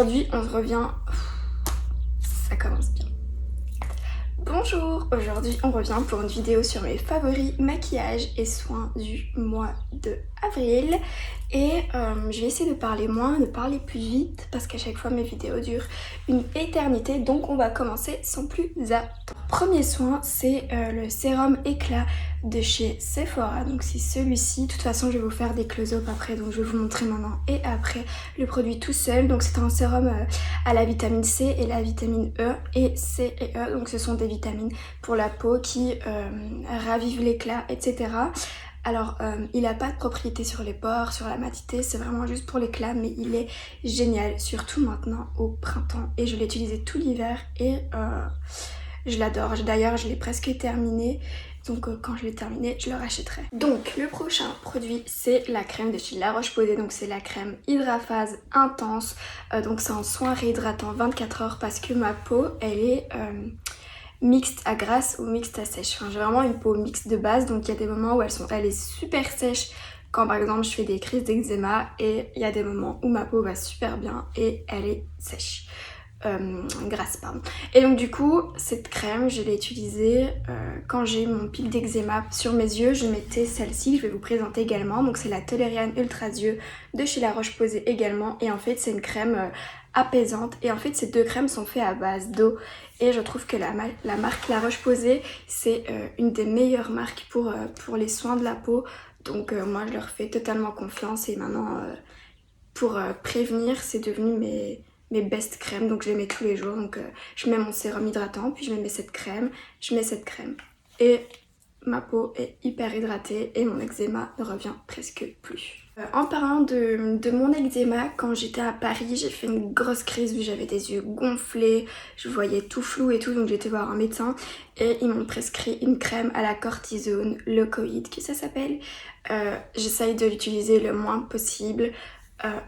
Aujourd'hui, on revient... Ça commence bien. Bonjour, aujourd'hui on revient pour une vidéo sur mes favoris maquillage et soins du mois de avril. Et je vais essayer de parler moins, de parler plus vite parce qu'à chaque fois mes vidéos durent une éternité. Donc on va commencer sans plus attendre. Premier soin, c'est le sérum éclat de chez Sephora. Donc c'est celui-ci. De toute façon je vais vous faire des close-up après, donc je vais vous montrer maintenant et après le produit tout seul. Donc c'est un sérum à la vitamine C et la vitamine E et C et E. Donc ce sont des vitamines pour la peau qui ravivent l'éclat, etc. Alors il n'a pas de propriété sur les pores, sur la matité, c'est vraiment juste pour l'éclat, mais il est génial, surtout maintenant au printemps. Et je l'ai utilisé tout l'hiver et je l'adore. D'ailleurs je l'ai presque terminé, donc quand je l'ai terminé je le rachèterai. Donc le prochain produit c'est la crème de chez La Roche-Posay, donc c'est la crème Hydraphase Intense. Donc c'est un soin réhydratant 24 heures parce que ma peau elle est... mixte à grasse ou mixte à sèche. Enfin, j'ai vraiment une peau mixte de base, donc il y a des moments où elle est super sèche quand par exemple je fais des crises d'eczéma, et il y a des moments où ma peau va super bien et elle est sèche. Grasse pardon. Et donc du coup cette crème je l'ai utilisée quand j'ai mon pic d'eczéma sur mes yeux. Je mettais celle-ci, je vais vous présenter également. Donc c'est la Toleriane Ultra Yeux de chez La Roche-Posay également, et en fait c'est une crème apaisante, et en fait ces deux crèmes sont faites à base d'eau, et je trouve que la marque La Roche-Posay c'est une des meilleures marques pour les soins de la peau. Donc moi je leur fais totalement confiance, et maintenant pour prévenir c'est devenu mes best crèmes, donc je les mets tous les jours. Donc je mets mon sérum hydratant, puis je mets cette crème, et ma peau est hyper hydratée et mon eczéma ne revient presque plus. En parlant de mon eczéma, quand j'étais à Paris, j'ai fait une grosse crise où j'avais des yeux gonflés, je voyais tout flou et tout, donc j'ai été voir un médecin et ils m'ont prescrit une crème à la cortisone leucoïde, que ça s'appelle. J'essaye de l'utiliser le moins possible.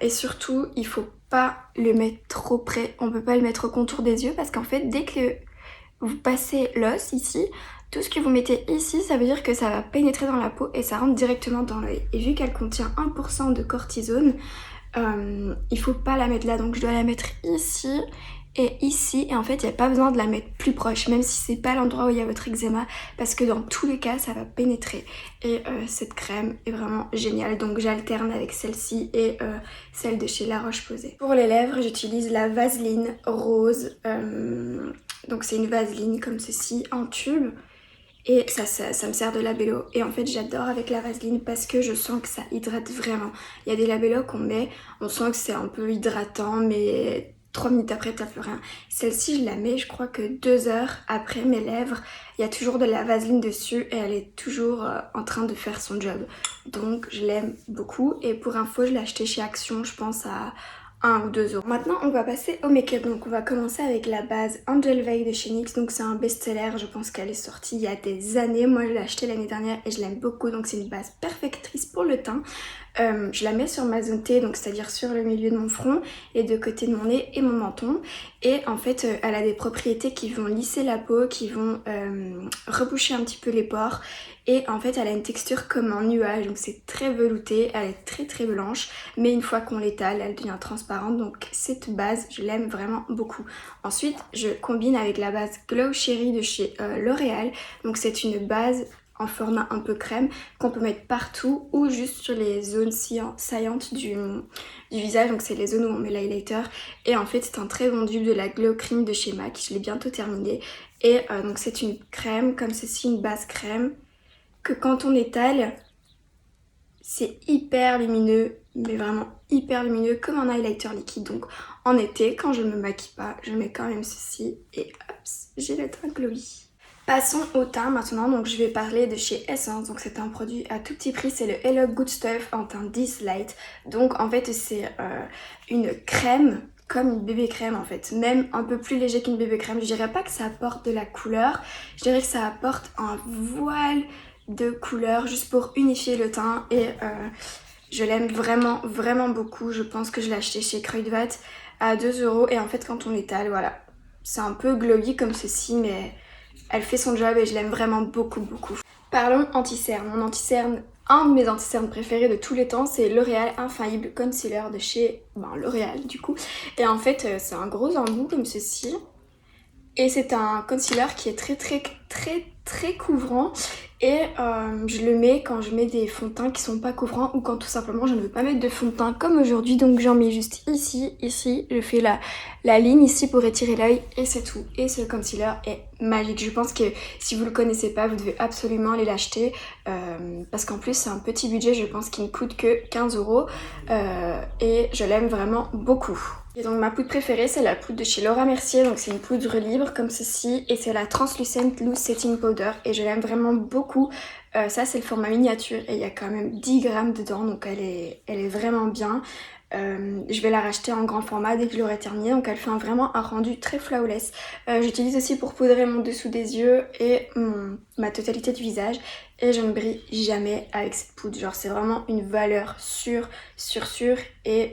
Et surtout, il faut pas le mettre trop près, on peut pas le mettre au contour des yeux parce qu'en fait, dès que vous passez l'os ici, tout ce que vous mettez ici, ça veut dire que ça va pénétrer dans la peau et ça rentre directement dans l'œil. Et vu qu'elle contient 1% de cortisone, il faut pas la mettre là, donc je dois la mettre ici et ici, et en fait il n'y a pas besoin de la mettre plus proche, même si c'est pas l'endroit où il y a votre eczéma, parce que dans tous les cas ça va pénétrer. Et cette crème est vraiment géniale, donc j'alterne avec celle-ci et celle de chez La Roche-Posay. Pour les lèvres j'utilise la Vaseline rose, donc c'est une vaseline comme ceci en tube. Et ça me sert de labello, et en fait j'adore avec la vaseline parce que je sens que ça hydrate vraiment. Il y a des labellos qu'on met, on sent que c'est un peu hydratant, mais 3 minutes après t'as plus rien. Celle-ci je la mets, je crois que 2 heures après mes lèvres, il y a toujours de la vaseline dessus et elle est toujours en train de faire son job. Donc je l'aime beaucoup, et pour info je l'ai acheté chez Action, je pense à 1 ou 2 euros. Maintenant on va passer au make-up, donc on va commencer avec la base Angel Veil de chez NYX. Donc c'est un best-seller, je pense qu'elle est sortie il y a des années, moi je l'ai acheté l'année dernière et je l'aime beaucoup. Donc c'est une base perfectrice pour le teint. Je la mets sur ma zone T, donc c'est-à-dire sur le milieu de mon front, les deux côtés de mon nez et mon menton. Et en fait elle a des propriétés qui vont lisser la peau, qui vont reboucher un petit peu les pores. Et en fait elle a une texture comme un nuage, donc c'est très velouté, elle est très très blanche, mais une fois qu'on l'étale elle devient transparente. Donc cette base je l'aime vraiment beaucoup. Ensuite je combine avec la base Glow Cherry de chez L'Oréal. Donc c'est une base en format un peu crème qu'on peut mettre partout ou juste sur les zones saillantes du visage, donc c'est les zones où on met l'highlighter. Et en fait c'est un très bon dupe de la Glow Cream de chez MAC, je l'ai bientôt terminé. Et donc c'est une crème comme ceci, une base crème que quand on étale c'est hyper lumineux, mais vraiment hyper lumineux, comme un highlighter liquide. Donc en été quand je ne me maquille pas, je mets quand même ceci et hop, j'ai le teint glowy. Passons au teint maintenant, donc je vais parler de chez Essence. Donc c'est un produit à tout petit prix, c'est le Hello Good Stuff en teint 10 Light. Donc en fait c'est une crème comme une bébé crème en fait, même un peu plus léger qu'une bébé crème. Je dirais pas que ça apporte de la couleur, je dirais que ça apporte un voile de couleur juste pour unifier le teint. Et je l'aime vraiment vraiment beaucoup. Je pense que je l'ai acheté chez Kruidvat à 2 euros, et en fait quand on l'étale, voilà, c'est un peu glowy comme ceci, mais elle fait son job et je l'aime vraiment beaucoup beaucoup. Parlons anti-cerne. Mon anti-cerne Un de mes anti-cernes préférés de tous les temps, c'est L'Oréal Infaillible Concealer de chez L'Oréal du coup. Et en fait c'est un gros embout comme ceci. Et c'est un concealer qui est très couvrant. Et je le mets quand je mets des fonds de teint qui sont pas couvrants ou quand tout simplement je ne veux pas mettre de fond de teint comme aujourd'hui. Donc j'en mets juste ici, je fais la ligne ici pour étirer l'œil et c'est tout. Et ce concealer est magique. Je pense que si vous le connaissez pas, vous devez absolument aller l'acheter parce qu'en plus c'est un petit budget, je pense qu'il ne coûte que 15 € et je l'aime vraiment beaucoup. Et donc ma poudre préférée c'est la poudre de chez Laura Mercier, donc c'est une poudre libre comme ceci et c'est la Translucent Loose Setting Powder et je l'aime vraiment beaucoup. Ça c'est le format miniature et il y a quand même 10 grammes dedans donc elle est vraiment bien. Je vais la racheter en grand format dès que je l'aurai terminé, donc elle fait vraiment un rendu très flawless. J'utilise aussi pour poudrer mon dessous des yeux et ma totalité du visage et je ne brille jamais avec cette poudre, genre c'est vraiment une valeur sûre et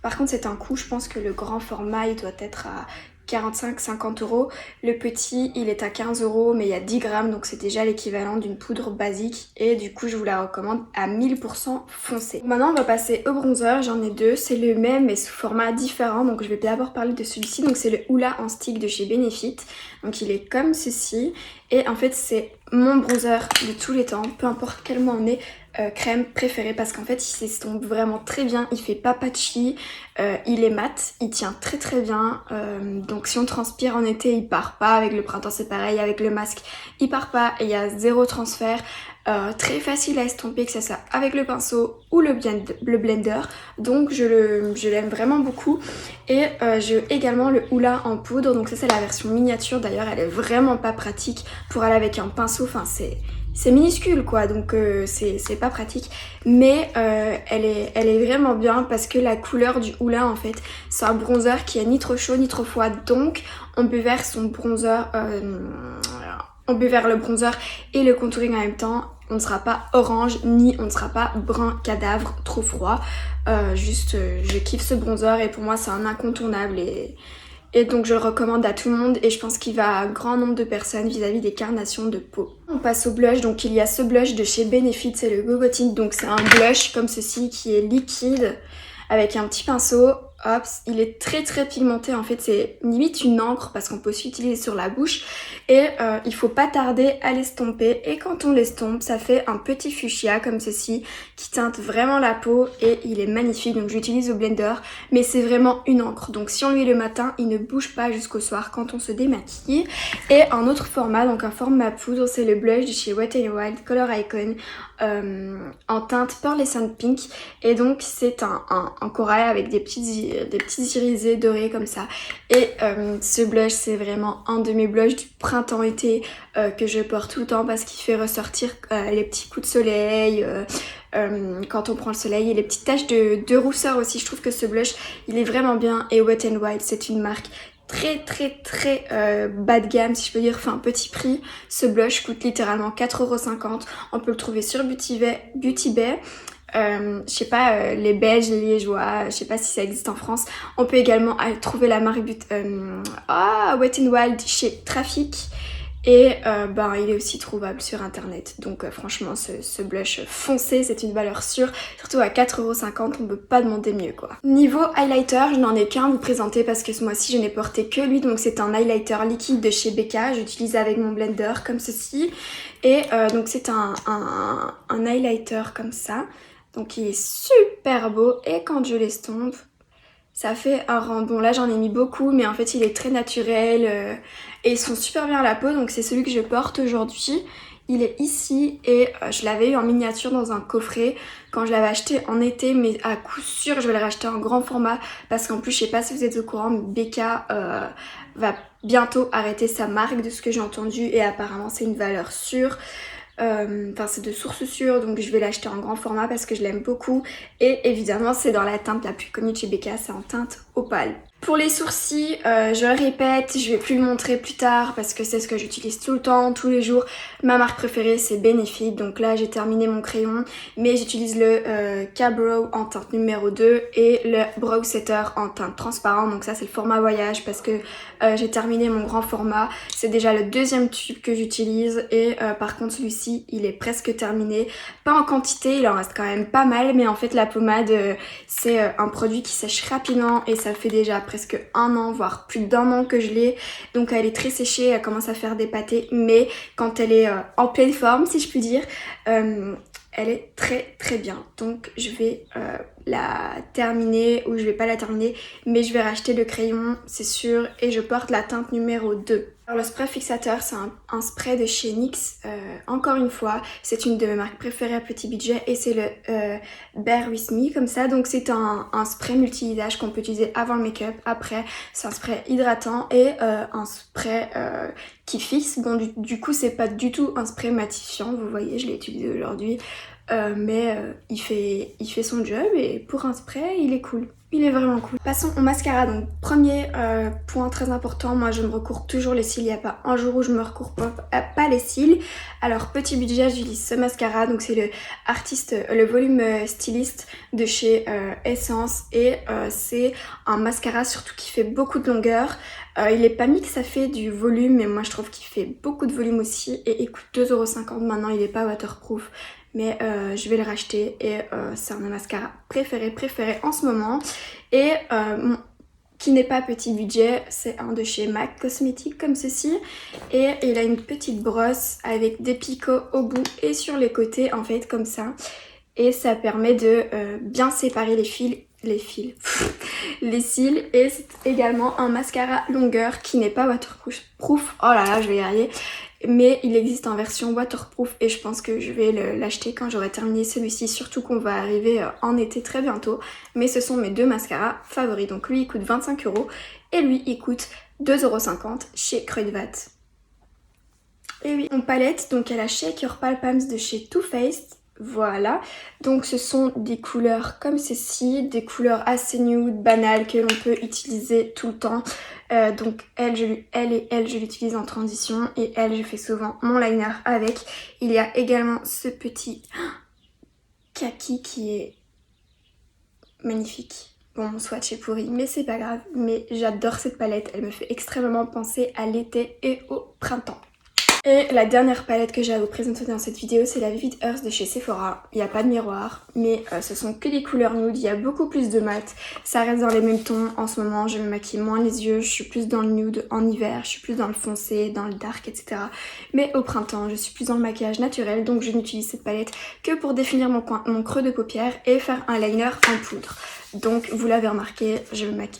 par contre c'est un coût, je pense que le grand format il doit être à 45-50 €. Le petit il est à 15 € mais il y a 10 grammes donc c'est déjà l'équivalent d'une poudre basique et du coup je vous la recommande à 1000% foncé. Maintenant on va passer au bronzer, j'en ai deux, c'est le même mais sous format différent donc je vais d'abord parler de celui-ci, donc c'est le Hoola en stick de chez Benefit, donc il est comme ceci et en fait c'est mon bronzer de tous les temps, peu importe quel mois on est, crème préférée parce qu'en fait il s'estompe vraiment très bien, il fait pas patchy, il est mat, il tient très bien, donc si on transpire en été il part pas, avec le printemps c'est pareil, avec le masque il part pas et il y a zéro transfert. Très facile à estomper que ça soit avec le pinceau ou le blender, donc je l'aime vraiment beaucoup. Et j'ai également le Hoola en poudre, donc ça c'est la version miniature, d'ailleurs elle est vraiment pas pratique pour aller avec un pinceau, enfin c'est minuscule quoi, donc c'est pas pratique, mais elle est vraiment bien parce que la couleur du Hoola en fait c'est un bronzer qui est ni trop chaud ni trop froid, donc on peut faire son bronzer on peut faire le bronzer et le contouring en même temps, on ne sera pas orange ni on ne sera pas brun cadavre trop froid. Je kiffe ce bronzer et pour moi c'est un incontournable et donc je le recommande à tout le monde et je pense qu'il va à un grand nombre de personnes vis-à-vis des carnations de peau. On passe au blush, donc il y a ce blush de chez Benefit, c'est le Gogo Tint, donc c'est un blush comme ceci qui est liquide avec un petit pinceau. Hop, il est très pigmenté, en fait c'est limite une encre parce qu'on peut aussi l'utiliser sur la bouche et il faut pas tarder à l'estomper et quand on l'estompe ça fait un petit fuchsia comme ceci qui teinte vraiment la peau et il est magnifique, donc j'utilise au blender mais c'est vraiment une encre, donc si on lui le matin il ne bouge pas jusqu'au soir quand on se démaquille. Et un autre format, donc un format poudre, c'est le blush de chez Wet n Wild Color Icon en teinte Pearlescent Pink et donc c'est un corail avec des petits irisés dorés comme ça et ce blush c'est vraiment un de mes blushs du printemps-été que je porte tout le temps parce qu'il fait ressortir les petits coups de soleil quand on prend le soleil et les petites taches de rousseur aussi. Je trouve que ce blush il est vraiment bien et Wet n Wild c'est une marque très bas de gamme si je peux dire, enfin petit prix. Ce blush coûte littéralement 4,50 €, on peut le trouver sur Beauty Bay. Je sais pas, les Belges, les Liégeois, je sais pas si ça existe en France. On peut également trouver la marque Wet n Wild chez Trafic et il est aussi trouvable sur internet, donc franchement ce blush foncé c'est une valeur sûre, surtout à 4,50 €, on peut pas demander mieux quoi. Niveau highlighter, je n'en ai qu'un à vous présenter parce que ce mois-ci je n'ai porté que lui, donc c'est un highlighter liquide de chez Becca, j'utilise avec mon blender comme ceci et donc c'est un highlighter comme ça, donc il est super beau et quand je l'estompe ça fait un rendu. Bon là j'en ai mis beaucoup mais en fait il est très naturel et ils sont super bien à la peau, donc c'est celui que je porte aujourd'hui. Il est ici et je l'avais eu en miniature dans un coffret quand je l'avais acheté en été, mais à coup sûr je vais le racheter en grand format parce qu'en plus je sais pas si vous êtes au courant mais Becca va bientôt arrêter sa marque de ce que j'ai entendu et apparemment c'est une valeur sûre. Enfin c'est de source sûre, donc je vais l'acheter en grand format parce que je l'aime beaucoup et évidemment c'est dans la teinte la plus connue de chez Becca, c'est en teinte opale. Pour les sourcils, je le répète, je vais plus le montrer plus tard parce que c'est ce que j'utilise tout le temps, tous les jours. Ma marque préférée c'est Benefit, donc là j'ai terminé mon crayon, mais j'utilise le K-Brow en teinte numéro 2 et le Brow Setter en teinte transparente, donc ça c'est le format voyage parce que j'ai terminé mon grand format. C'est déjà le deuxième tube que j'utilise et par contre celui-ci il est presque terminé. Pas en quantité, il en reste quand même pas mal, mais en fait la pommade c'est un produit qui sèche rapidement et ça fait déjà presque un an, voire plus d'un an que je l'ai. Donc elle est très séchée, elle commence à faire des pâtés, mais quand elle est en pleine forme, si je puis dire, elle est très très bien. Donc je vais la terminer, ou je vais pas la terminer, mais je vais racheter le crayon, c'est sûr, et je porte la teinte numéro 2. Alors le spray fixateur, c'est un spray de chez NYX, encore une fois, c'est une de mes marques préférées à petit budget et c'est le Bear With Me comme ça, donc c'est un spray multi-visage qu'on peut utiliser avant le make-up, après c'est un spray hydratant et un spray qui fixe. Bon du coup c'est pas du tout un spray matifiant, vous voyez je l'ai utilisé aujourd'hui, mais il fait son job et pour un spray il est cool. Il est vraiment cool. Passons au mascara. Donc premier point très important, moi je me recourbe toujours les cils. Il n'y a pas un jour où je me recourbe pas les cils. Alors petit budget, j'utilise ce mascara. Donc c'est le volume styliste de chez Essence. Et c'est un mascara surtout qui fait beaucoup de longueur. Il est pas mis que ça fait du volume, mais moi je trouve qu'il fait beaucoup de volume aussi. Et il coûte 2,50 € maintenant, il est pas waterproof. Mais je vais le racheter et c'est un mascara préféré en ce moment. Et qui n'est pas petit budget, c'est un de chez MAC Cosmetics comme ceci. Et il a une petite brosse avec des picots au bout et sur les côtés en fait comme ça. Et ça permet de bien séparer les cils. Et c'est également un mascara longueur qui n'est pas waterproof. Oh là là, je vais y arriver. Mais il existe en version waterproof et je pense que je vais l'acheter quand j'aurai terminé celui-ci, surtout qu'on va arriver en été très bientôt. Mais ce sont mes deux mascaras favoris, donc lui il coûte 25 € et lui il coûte 2,50 € chez Kruidvat. Et oui, en palette, donc elle a Shake Your Palms de chez Too Faced. Voilà, donc ce sont des couleurs comme ceci, des couleurs assez nude, banales, que l'on peut utiliser tout le temps. Donc elle, je l'utilise en transition et elle, je fais souvent mon liner avec. Il y a également ce petit kaki qui est magnifique. Bon, mon swatch est pourri, mais c'est pas grave. Mais j'adore cette palette, elle me fait extrêmement penser à l'été et au printemps. Et la dernière palette que j'ai à vous présenter dans cette vidéo, c'est la Vivid Earth de chez Sephora. Il n'y a pas de miroir, mais ce sont que des couleurs nude, il y a beaucoup plus de mat. Ça reste dans les mêmes tons. En ce moment, je me maquille moins les yeux, je suis plus dans le nude en hiver, je suis plus dans le foncé, dans le dark, etc. Mais au printemps, je suis plus dans le maquillage naturel, donc je n'utilise cette palette que pour définir mon creux de paupière et faire un liner en poudre. Donc vous l'avez remarqué,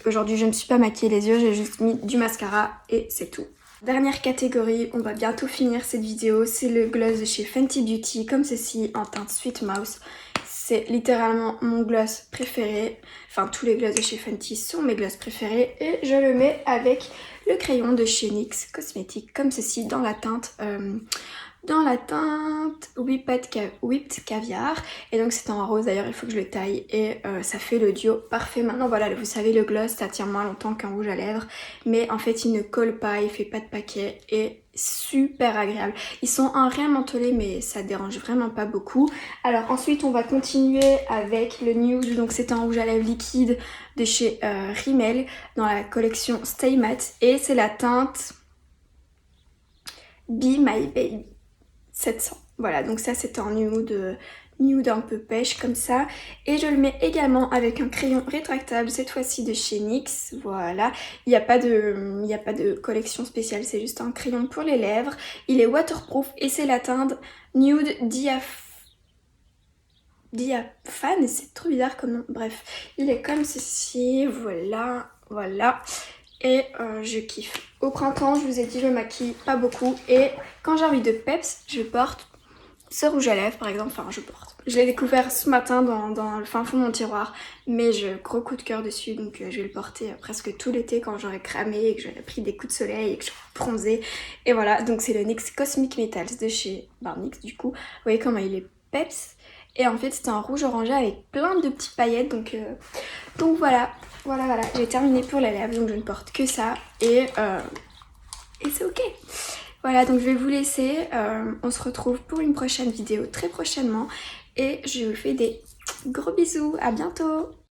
aujourd'hui je ne me suis pas maquillée les yeux, j'ai juste mis du mascara et c'est tout. Dernière catégorie, on va bientôt finir cette vidéo, c'est le gloss de chez Fenty Beauty, comme ceci, en teinte Sweet Mouse. C'est littéralement mon gloss préféré, enfin tous les gloss de chez Fenty sont mes gloss préférés, et je le mets avec le crayon de chez NYX Cosmetics, comme ceci, dans la teinte Whipped Caviar. Et donc c'est en rose, d'ailleurs il faut que je le taille et ça fait le duo parfait. Maintenant voilà, vous savez le gloss ça tient moins longtemps qu'un rouge à lèvres, mais en fait il ne colle pas, il fait pas de paquet et super agréable. Ils sont un rien mentholé mais ça dérange vraiment pas beaucoup. Alors ensuite on va continuer avec le nude, donc c'est un rouge à lèvres liquide de chez Rimmel dans la collection Stay Matte et c'est la teinte Be My Baby 700. Voilà, donc ça c'est un nude un peu pêche comme ça. Et je le mets également avec un crayon rétractable, cette fois-ci de chez NYX. Voilà, il n'y a pas de collection spéciale, c'est juste un crayon pour les lèvres. Il est waterproof et c'est la teinte Nude Diaphane, c'est trop bizarre comme nom. Bref, il est comme ceci, voilà, voilà. Et je kiffe. Au printemps, je vous ai dit, je me maquille pas beaucoup. Et quand j'ai envie de peps, je porte ce rouge à lèvres par exemple. Enfin, je l'ai découvert ce matin dans le fin fond de mon tiroir. Mais j'ai gros coup de cœur dessus. Donc je vais le porter presque tout l'été quand j'aurai cramé et que j'aurai pris des coups de soleil et que je bronzé. Et voilà, donc c'est le NYX Cosmic Metals de chez NYX du coup. Vous voyez comment il est peps. Et en fait, c'est un rouge orangé avec plein de petites paillettes. Donc voilà. Voilà, j'ai terminé pour les lèvres, donc je ne porte que ça et c'est ok. Voilà, donc je vais vous laisser, on se retrouve pour une prochaine vidéo très prochainement et je vous fais des gros bisous, à bientôt.